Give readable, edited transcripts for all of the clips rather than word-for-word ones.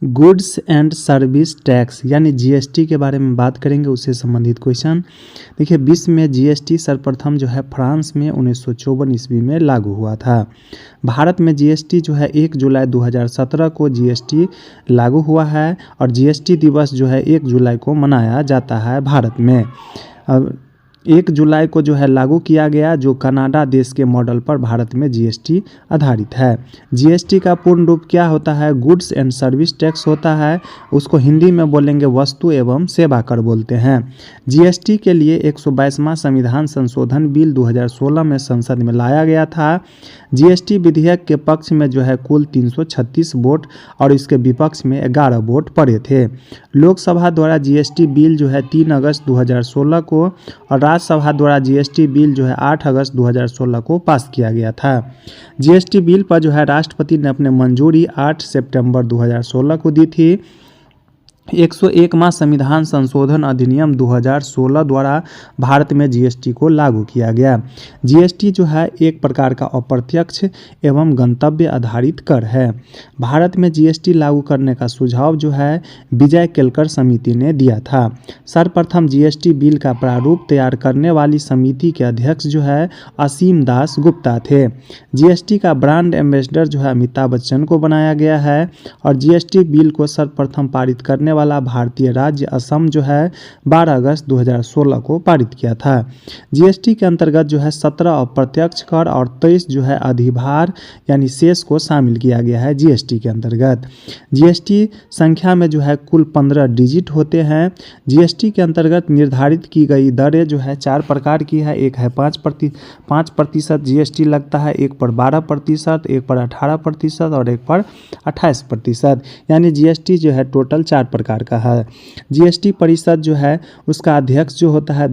Goods and service tax यानी GST के बारे में बात करेंगे, उससे संबंधित क्वेश्चन। देखिए, विश्व में जीएसटी सर्वप्रथम जो है फ्रांस में 1954 ईस्वी में लागू हुआ था। भारत में जीएसटी जो है 1 जुलाई 2017 को जीएसटी लागू हुआ है और जीएसटी दिवस जो है 1 जुलाई को मनाया जाता है भारत में। अब 1 जुलाई को जो है लागू किया गया, जो कनाडा देश के मॉडल पर भारत में जीएसटी आधारित है। जीएसटी का पूर्ण रूप क्या होता है? गुड्स एंड सर्विस टैक्स होता है। उसको हिंदी में बोलेंगे वस्तु एवं सेवा कर बोलते हैं। जीएसटी के लिए 122वां संविधान संशोधन बिल 2016 में संसद में लाया गया था। जीएसटी विधेयक के पक्ष में जो है कुल 336 वोट और इसके विपक्ष में 11 वोट पड़े थे। लोकसभा द्वारा जीएसटी बिल जो है 3 अगस्त 2016 को और राज्यसभा द्वारा जीएसटी बिल जो है 8 अगस्त 2016 को पास किया गया था। जीएसटी बिल पर जो है राष्ट्रपति ने अपने मंजूरी 8 सितंबर 2016 को दी थी। 101वां संविधान संशोधन अधिनियम 2016 द्वारा भारत में जीएसटी को लागू किया गया। जीएसटी जो है एक प्रकार का अप्रत्यक्ष एवं गंतव्य आधारित कर है। भारत में जीएसटी लागू करने का सुझाव जो है विजय केलकर समिति ने दिया था। सर्वप्रथम जीएसटी बिल का प्रारूप तैयार करने वाली समिति के अध्यक्ष जो है असीम दास गुप्ता थे। जीएसटी का ब्रांड एम्बेसडर जो है अमिताभ बच्चन को बनाया गया है और जीएसटी बिल को सर्वप्रथम पारित करने वाला भारतीय राज्य असम जो है 12 अगस्त 2016 को पारित किया था। जीएसटी के अंतर्गत जो है 17 अप्रत्यक्ष कर और 23 जो है अधिभार यानी शेष को शामिल किया गया है जीएसटी के अंतर्गत। जीएसटी संख्या में जो है कुल 15 डिजिट होते हैं। जीएसटी के अंतर्गत निर्धारित की गई दरें जो है 4 प्रकार की है। एक है 5% जीएसटी लगता है, एक पर 12%, एक पर 18% और एक पर 28%। यानी जीएसटी जो है टोटल 4 प्रकार का है। जीएसटी परिषद जो है उसका अध्यक्ष जो होता है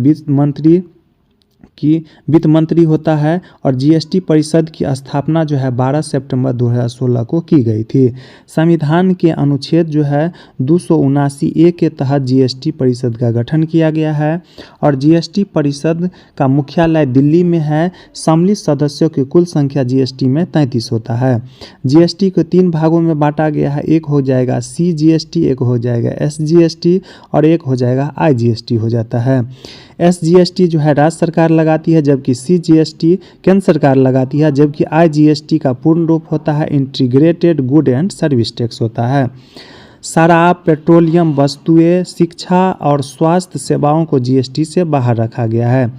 वित्त मंत्री होता है और जीएसटी परिषद की स्थापना जो है 12 सितंबर 2016 को की गई थी। संविधान के अनुच्छेद जो है 279A के तहत जीएसटी परिषद का गठन किया गया है और जीएसटी परिषद का मुख्यालय दिल्ली में है। सम्मिलित सदस्यों की कुल संख्या जीएसटी में 33 होता है। जीएसटी को 3 भागों में बांटा गया है। एक हो जाएगा सीजीएसटी, एक हो जाएगा एसजीएसटी और एक हो जाएगा आईजीएसटी हो जाता है। एसजीएसटी जो है राज्य सरकार लगाती है, जबकि सीजीएसटी केंद्र सरकार लगाती है, जबकि आईजीएसटी का पूर्ण रूप होता है integrated good and service tax होता है। शराब, पेट्रोलियम वस्तुएं, शिक्षा और स्वास्थ्य सेवाओं को जीएसटी से बाहर रखा गया है।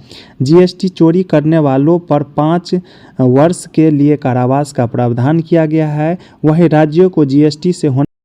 जीएसटी चोरी करने वालों पर 5 वर्ष के लिए कारावास का प्रावधान किया गया है। वहीं राज्यों को जीएसटी से